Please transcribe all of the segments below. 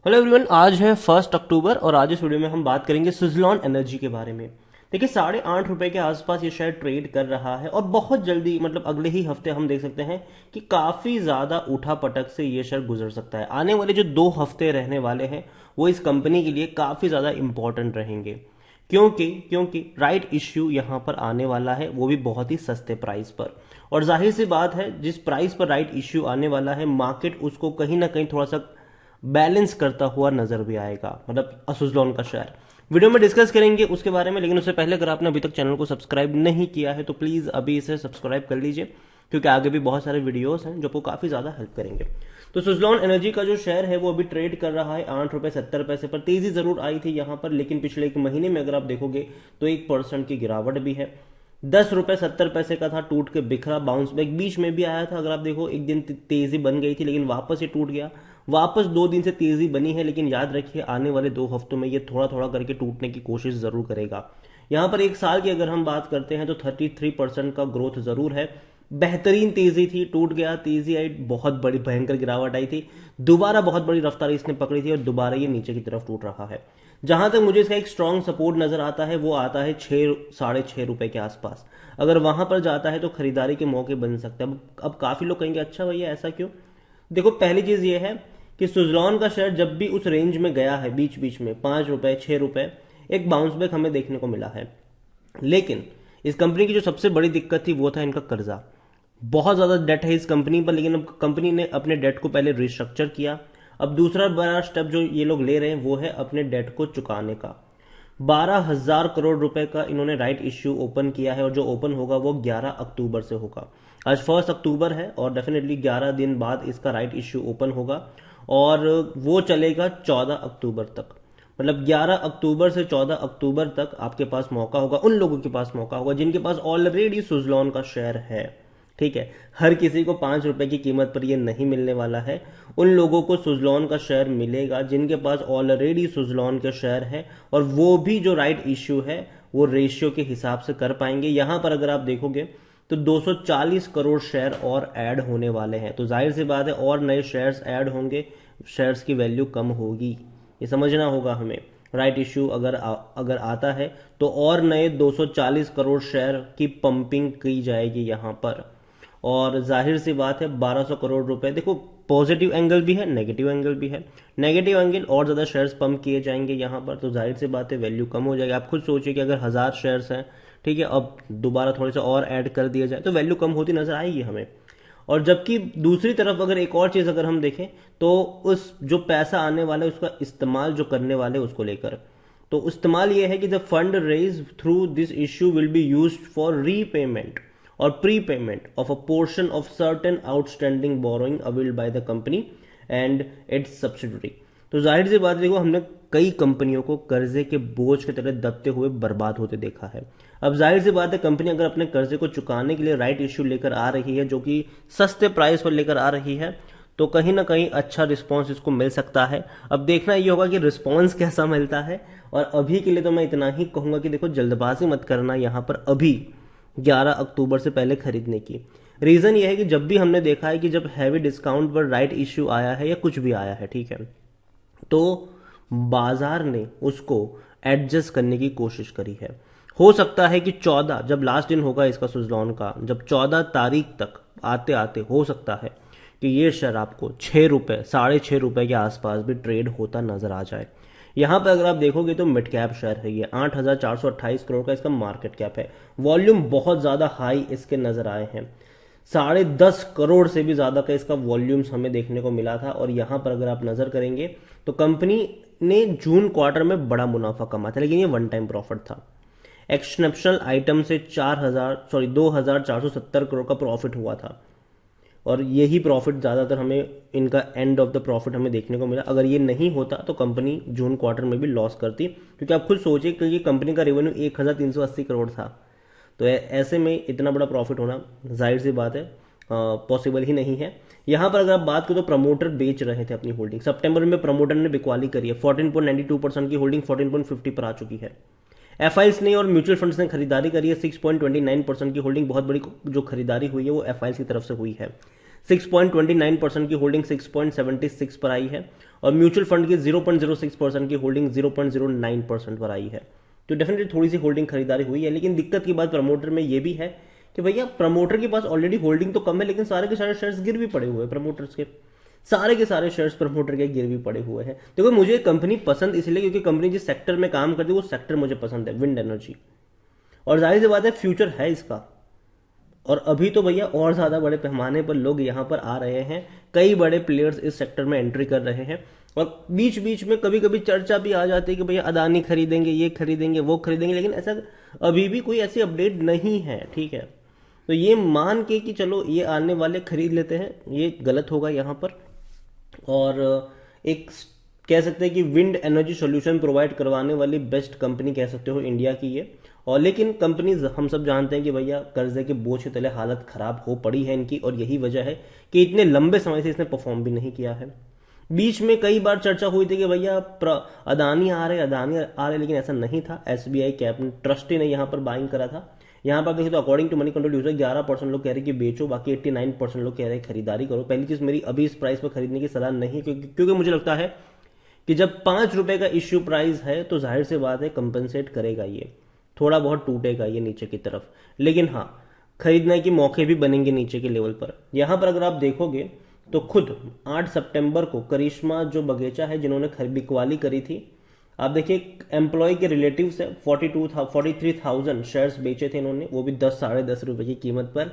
Hello everyone, आज है 1 अक्टूबर और आज इस वीडियो में हम बात करेंगे सुजलॉन एनर्जी के बारे में। देखिए, ₹8.5 के आसपास ये शेयर ट्रेड कर रहा है और बहुत जल्दी मतलब अगले ही हफ्ते हम देख सकते हैं कि काफ़ी ज़्यादा उठा पटक से ये शेयर गुजर सकता है। आने वाले जो 2 हफ्ते रहने वाले हैं वो इस कंपनी के लिए काफ़ी ज़्यादा इंपॉर्टेंट रहेंगे। क्योंकि राइट इश्यू यहाँ पर आने वाला है, वो भी बहुत ही सस्ते प्राइस पर। और जाहिर सी बात है, जिस प्राइस पर राइट इश्यू आने वाला है मार्केट उसको कहीं ना कहीं थोड़ा सा बैलेंस करता हुआ नजर भी आएगा, मतलब सुजलॉन का शेयर। वीडियो में डिस्कस करेंगे उसके बारे में, लेकिन उससे पहले अगर आपने अभी तक चैनल को सब्सक्राइब नहीं किया है तो प्लीज अभी इसे सब्सक्राइब कर लीजिए, क्योंकि आगे भी बहुत सारे वीडियोस हैं जो आपको काफी ज्यादा हेल्प करेंगे। तो सुजलॉन एनर्जी का जो शेयर है वो अभी ट्रेड कर रहा है ₹8.70 पर। तेजी जरूर आई थी यहाँ पर, लेकिन पिछले एक महीने में अगर आप देखोगे तो 1% की गिरावट भी है। ₹10.70 का था, टूट के बिखरा, बाउंस बैक बीच में भी आया था। अगर आप देखो एक दिन तेजी बन गई थी लेकिन वापस ये टूट गया। वापस 2 दिन से तेजी बनी है, लेकिन याद रखिए आने वाले 2 हफ्तों में ये थोड़ा थोड़ा करके टूटने की कोशिश जरूर करेगा। यहाँ पर एक साल की अगर हम बात करते हैं तो 33% का ग्रोथ जरूर है। बेहतरीन तेजी थी, टूट गया, तेजी आई, बहुत बड़ी भयंकर गिरावट आई थी, दोबारा बहुत बड़ी रफ्तार इसने पकड़ी थी और दोबारा ये नीचे की तरफ टूट रहा है। जहां तक मुझे इसका एक स्ट्रांग सपोर्ट नजर आता है वो आता है 6 साढ़े 6 रुपए के आसपास। अगर वहां पर जाता है तो खरीदारी के मौके बन सकते हैं। अब काफी लोग कहेंगे अच्छा भैया ऐसा क्यों। देखो, पहली चीज ये है कि सुजलॉन का शेयर जब भी उस रेंज में गया है बीच बीच में 5 रुपए 6 रुपए, एक बाउंस बैक हमें देखने को मिला है। लेकिन इस कंपनी की जो सबसे बड़ी दिक्कत थी वो था इनका कर्जा। बहुत ज्यादा डेट है इस कंपनी पर, लेकिन अब कंपनी ने अपने डेट को पहले रिस्ट्रक्चर किया। अब दूसरा बड़ा स्टेप जो ये लोग ले रहे हैं वो है अपने डेट को चुकाने का। 12,000 करोड़ रुपए का इन्होंने राइट इश्यू ओपन किया है और जो ओपन होगा वो 11 अक्टूबर से होगा। आज 1 अक्टूबर है और डेफिनेटली 11 दिन बाद इसका राइट इश्यू ओपन होगा और वो चलेगा 14 अक्टूबर तक। मतलब 11 अक्टूबर से 14 अक्टूबर तक आपके पास मौका होगा, उन लोगों के पास मौका होगा जिनके पास ऑलरेडी सुजलॉन का शेयर है। ठीक है, हर किसी को 5 रुपए की कीमत पर ये नहीं मिलने वाला है। उन लोगों को सुजलॉन का शेयर मिलेगा जिनके पास ऑलरेडी सुजलॉन के शेयर है, और वो भी जो राइट इश्यू है वो रेशियो के हिसाब से कर पाएंगे। यहां पर अगर आप देखोगे तो 240 करोड़ शेयर और ऐड होने वाले हैं, तो जाहिर सी बात है और नए शेयर्स ऐड होंगे, शेयर्स की वैल्यू कम होगी, ये समझना होगा हमें। राइट इश्यू अगर आता है तो और नए 240 करोड़ शेयर की पंपिंग की जाएगी यहां पर। और जाहिर सी बात है 1200 करोड़ रुपए, देखो पॉजिटिव एंगल भी है नेगेटिव एंगल भी है। नेगेटिव एंगल और ज्यादा शेयर्स पंप किए जाएंगे यहाँ पर, तो जाहिर सी बात है वैल्यू कम हो जाएगी। आप खुद सोचिए कि अगर 1000 शेयर्स हैं, ठीक है, अब दोबारा थोड़े से और ऐड कर दिया जाए तो वैल्यू कम होती नजर आएगी हमें। और जबकि दूसरी तरफ अगर एक और चीज अगर हम देखें तो उस जो पैसा आने वाला है उसका इस्तेमाल जो करने वाले उसको लेकर, तो इस्तेमाल यह है कि the fund raise through this issue will be used for repayment और prepayment of a portion of certain outstanding borrowing availed by the company and its subsidiary. तो जाहिर सी बात, देखो हमने कई कंपनियों को कर्जे के बोझ के तले दबते हुए बर्बाद होते देखा है। अब जाहिर सी बात है कंपनी अगर अपने कर्जे को चुकाने के लिए राइट इश्यू लेकर आ रही है जो कि सस्ते प्राइस पर लेकर आ रही है, तो कहीं ना कहीं अच्छा रिस्पॉन्स इसको मिल सकता है। अब देखना ये होगा कि रिस्पॉन्स कैसा मिलता है। और अभी के लिए तो मैं इतना ही कहूंगा कि देखो, जल्दबाजी मत करना यहाँ पर अभी 11 अक्टूबर से पहले खरीदने की। रीजन ये है कि जब भी हमने देखा है कि जब हैवी डिस्काउंट पर राइट इश्यू आया है या कुछ भी आया है, ठीक है, तो बाजार ने उसको एडजस्ट करने की कोशिश करी है। हो सकता है कि 14, जब लास्ट दिन होगा इसका सुजलॉन का, जब 14 तारीख तक आते आते हो सकता है कि ये शेयर आपको 6 रुपए ₹6.5 के आसपास भी ट्रेड होता नजर आ जाए। यहां पर अगर आप देखोगे तो मिड कैप शेयर है ये, 8,428 करोड़ का इसका मार्केट कैप है। वॉल्यूम बहुत ज्यादा हाई इसके नजर आए हैं, 10.5 करोड़ से भी ज्यादा का इसका वॉल्यूम्स हमें देखने को मिला था। और यहां पर अगर आप नजर करेंगे तो कंपनी ने जून क्वार्टर में बड़ा मुनाफा कमाया था, लेकिन ये वन टाइम प्रॉफिट था। एक्सेप्शनल आइटम से 2,470 करोड़ का प्रॉफिट हुआ था, और यही प्रॉफिट ज्यादातर हमें इनका एंड ऑफ द प्रॉफिट हमें देखने को मिला। अगर ये नहीं होता तो कंपनी जून क्वार्टर में भी लॉस करती, क्योंकि आप खुद सोचिए कि ये कंपनी का रेवेन्यू 1,380 करोड़ था। तो ऐसे में इतना बड़ा प्रॉफिट होना जाहिर सी बात है पॉसिबल ही नहीं है। यहां पर अगर आप बात करें तो प्रमोटर बेच रहे थे अपनी होल्डिंग। सितंबर में प्रमोटर ने बिकवाली करी है, 14.92% की होल्डिंग 14.50 पर आ चुकी है। एफआईएल्स ने और म्यूचुअल फंड्स ने खरीदारी करी है, 6.29% की होल्डिंग, बहुत बड़ी जो खरीदारी हुई है वो एफआईएल्स की तरफ से हुई है। 6.29% की होल्डिंग 6.76 पर आई है और म्यूचुअल फंड की 0.06% की होल्डिंग 0.09% पर आई है। तो डेफिनेटली थोड़ी सी होल्डिंग खरीदारी हुई है, लेकिन दिक्कत की बात प्रमोटर में ये भी है कि भैया प्रमोटर के पास ऑलरेडी होल्डिंग तो कम है, लेकिन सारे के सारे शेयर्स गिर भी पड़े हुए हैं प्रमोटर्स के सारे शेयर्स प्रमोटर के गिर भी पड़े हुए हैं। देखो मुझे कंपनी पसंद इसलिए क्योंकि कंपनी जिस सेक्टर में काम करती है वो सेक्टर मुझे पसंद है, विंड एनर्जी, और जाहिर सी बात है फ्यूचर है इसका। और अभी तो भैया और ज्यादा बड़े पैमाने पर लोग यहां पर आ रहे हैं, कई बड़े प्लेयर्स इस सेक्टर में एंट्री कर रहे हैं, और बीच बीच में कभी कभी चर्चा भी आ जाती है कि भैया अदानी खरीदेंगे, ये खरीदेंगे, वो खरीदेंगे, लेकिन ऐसा अभी भी कोई ऐसी अपडेट नहीं है, ठीक है। तो ये मान के कि चलो ये आने वाले खरीद लेते हैं, ये गलत होगा यहाँ पर। और एक कह सकते हैं कि विंड एनर्जी सॉल्यूशन प्रोवाइड करवाने वाली बेस्ट कंपनी कह सकते हो इंडिया की ये। और लेकिन कंपनी हम सब जानते हैं कि भैया कर्जे के बोझ के तले हालत खराब हो पड़ी है इनकी, और यही वजह है कि इतने लंबे समय से इसने परफॉर्म भी नहीं किया है। बीच में कई बार चर्चा हुई थी कि भैया अदानी आ रहे, लेकिन ऐसा नहीं था। एसबीआई कैपिटल ट्रस्टी ने यहाँ पर बाइंग करा था। यहाँ पर देखिए तो according to Moneycontrol user 11% लोग कह रहे हैं कि बेचो, बाकी 89% लोग कह रहे हैं खरीदारी करो। पहली चीज मेरी अभी इस प्राइस पर खरीदने की सलाह नहीं, क्योंकि मुझे लगता है कि जब 5 रुपए का इश्यू प्राइस है तो जाहिर सी बात है कंपनसेट करेगा, ये थोड़ा बहुत टूटेगा ये नीचे की तरफ, लेकिन हाँ खरीदने के मौके भी बनेंगे नीचे के लेवल पर। यहां पर अगर आप देखोगे तो खुद 8 सितंबर को करिश्मा जो बगेचा है जिन्होंने बिकवाली करी थी, आप देखिए एम्प्लॉय के रिलेटिव से 43,000 शेयर्स बेचे थे इन्होंने, वो भी 10-10.5 रुपए की कीमत पर।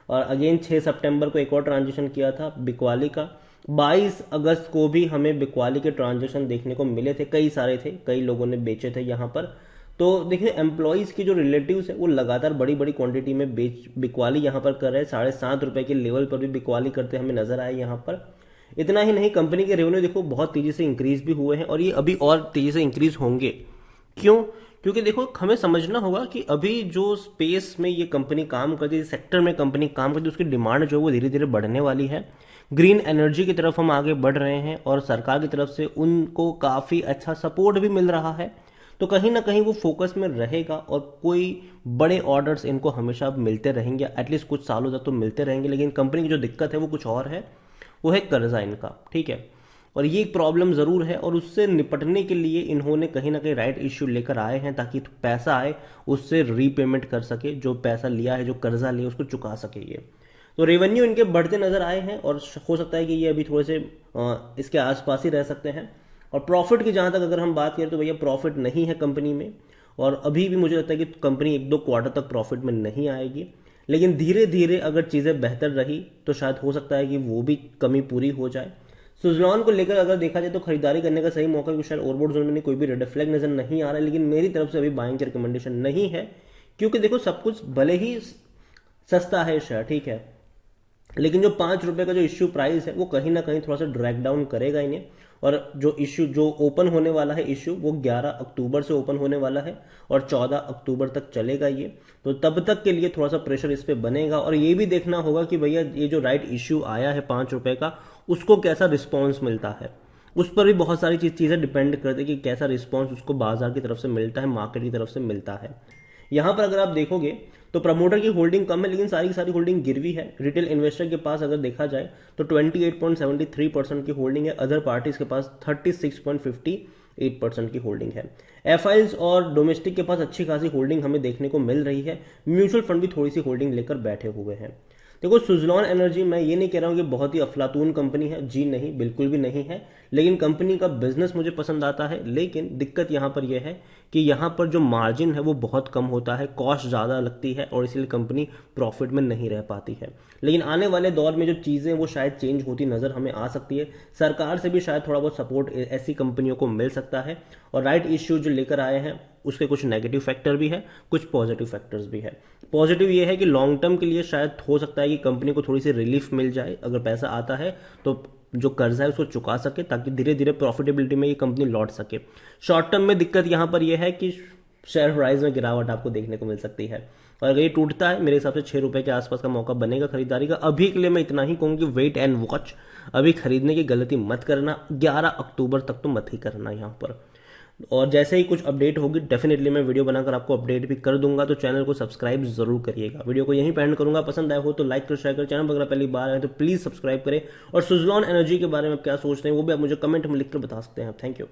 और अगेन 6 सितंबर को एक और ट्रांजेक्शन किया था बिकवाली का। 22 अगस्त को भी हमें बिकवाली के ट्रांजेक्शन देखने को मिले थे, कई सारे थे, कई लोगों ने बेचे थे यहाँ पर। तो देखिए एम्प्लॉयज की जो रिलेटिव्स है वो लगातार बड़ी बड़ी क्वांटिटी में बिकवाली यहाँ पर कर रहे हैं। 7.5 रुपए के लेवल पर भी बिकवाली करते हमें नजर आए यहाँ पर। इतना ही नहीं, कंपनी के रेवेन्यू देखो बहुत तेजी से इंक्रीज भी हुए हैं, और ये अभी और तेजी से इंक्रीज होंगे। क्यों? क्योंकि देखो हमें समझना होगा कि अभी जो स्पेस में ये कंपनी काम करती है, सेक्टर में कंपनी काम करती है, उसकी डिमांड जो है वो धीरे धीरे बढ़ने वाली है। ग्रीन एनर्जी की तरफ हम आगे बढ़ रहे हैं और सरकार की तरफ से उनको काफी अच्छा सपोर्ट भी मिल रहा है, तो कहीं ना कहीं वो फोकस में रहेगा और कोई बड़े ऑर्डर्स इनको हमेशा मिलते रहेंगे, एटलीस्ट कुछ सालों तक तो मिलते रहेंगे। लेकिन कंपनी की जो दिक्कत है वो कुछ और है, वो है कर्जा इनका, ठीक है। और ये एक प्रॉब्लम जरूर है, और उससे निपटने के लिए इन्होंने कहीं ना कहीं राइट इश्यू लेकर आए हैं ताकि पैसा आए उससे रीपेमेंट कर सके, जो पैसा लिया है, जो कर्जा लिया उसको चुका सके ये। तो रेवेन्यू इनके बढ़ते नजर आए हैं, और हो सकता है कि ये अभी थोड़े से इसके आसपास ही रह सकते हैं। और प्रॉफिट की जहां तक अगर हम बात करें तो भैया प्रॉफिट नहीं है कंपनी में, और अभी भी मुझे लगता है कि कंपनी 1-2 क्वार्टर तक प्रॉफिट में नहीं आएगी। लेकिन धीरे धीरे अगर चीजें बेहतर रही तो शायद हो सकता है कि वो भी कमी पूरी हो जाए। सुजलॉन को लेकर अगर देखा जाए तो खरीदारी करने का सही मौका, क्योंकि शायद ओवरबॉट जोन में कोई भी रेड फ्लैग नजर नहीं आ रहा है, लेकिन मेरी तरफ से अभी बाइंग की रिकमेंडेशन नहीं है। क्योंकि देखो सब कुछ भले ही सस्ता है शेयर, ठीक है, लेकिन जो 5 रुपए का जो इश्यू प्राइस है वो कहीं ना कहीं थोड़ा सा ड्रैग डाउन करेगा इन्हें। और जो इश्यू जो ओपन होने वाला है इश्यू, वो 11 अक्टूबर से ओपन होने वाला है और 14 अक्टूबर तक चलेगा ये। तो तब तक के लिए थोड़ा सा प्रेशर इस पे बनेगा, और ये भी देखना होगा कि भैया ये जो राइट इश्यू आया है 5 रुपए का, उसको कैसा रिस्पॉन्स मिलता है। उस पर भी बहुत सारी चीजें डिपेंड करती है कि कैसा रिस्पॉन्स उसको बाजार की तरफ से मिलता है, मार्केट की तरफ से मिलता है। यहां पर अगर आप देखोगे तो प्रमोटर की होल्डिंग कम है, लेकिन सारी की सारी होल्डिंग गिरवी है। रिटेल इन्वेस्टर के पास अगर देखा जाए तो 28.73% की होल्डिंग है, अदर पार्टीज के पास 36.58% की होल्डिंग है। एफआईज और डोमेस्टिक के पास अच्छी खासी होल्डिंग हमें देखने को मिल रही है। म्यूचुअल फंड भी थोड़ी सी होल्डिंग लेकर बैठे हुए हैं। देखो सुजलॉन एनर्जी, मैं ये नहीं कह रहा हूं कि बहुत ही अफलातून कंपनी है, जी नहीं, बिल्कुल भी नहीं है, लेकिन कंपनी का बिजनेस मुझे पसंद आता है। लेकिन दिक्कत यहां पर यह है कि यहां पर जो मार्जिन है वो बहुत कम होता है, कॉस्ट ज्यादा लगती है, और इसलिए कंपनी प्रॉफिट में नहीं रह पाती है। लेकिन आने वाले दौर में जो चीजें वो शायद चेंज होती नजर हमें आ सकती है। सरकार से भी शायद थोड़ा बहुत सपोर्ट ऐसी कंपनियों को मिल सकता है, और राइट इश्यू जो लेकर आए हैं उसके कुछ नेगेटिव फैक्टर भी है, कुछ पॉजिटिव फैक्टर्स भी है। पॉजिटिव ये है कि लॉन्ग टर्म के लिए शायद हो सकता है कि कंपनी को थोड़ी सी रिलीफ मिल जाए, अगर पैसा आता है तो जो कर्जा है उसको चुका सके, ताकि धीरे धीरे प्रॉफिटेबिलिटी में ये कंपनी लौट सके। शॉर्ट टर्म में दिक्कत यहां पर यह है कि शेयर प्राइस में गिरावट आपको देखने को मिल सकती है, और अगर ये टूटता है मेरे हिसाब से 6 रुपए के आसपास का मौका बनेगा खरीदारी का। अभी के लिए मैं इतना ही कहूंगी, वेट एंड वॉच, अभी खरीदने की गलती मत करना, 11 अक्टूबर तक तो मत ही करना यहां पर। और जैसे ही कुछ अपडेट होगी डेफिनेटली मैं वीडियो बनाकर आपको अपडेट भी कर दूंगा, तो चैनल को सब्सक्राइब जरूर करिएगा। वीडियो को यहीं पे एंड करूंगा, पसंद आया हो तो लाइक कर, शेयर कर, चैनल पर अगर पहली बार आए तो प्लीज सब्सक्राइब करें। और सुजलॉन एनर्जी के बारे में क्या सोचते हैं वो भी आप मुझे कमेंट में लिखकर बता सकते हैं। Thank you.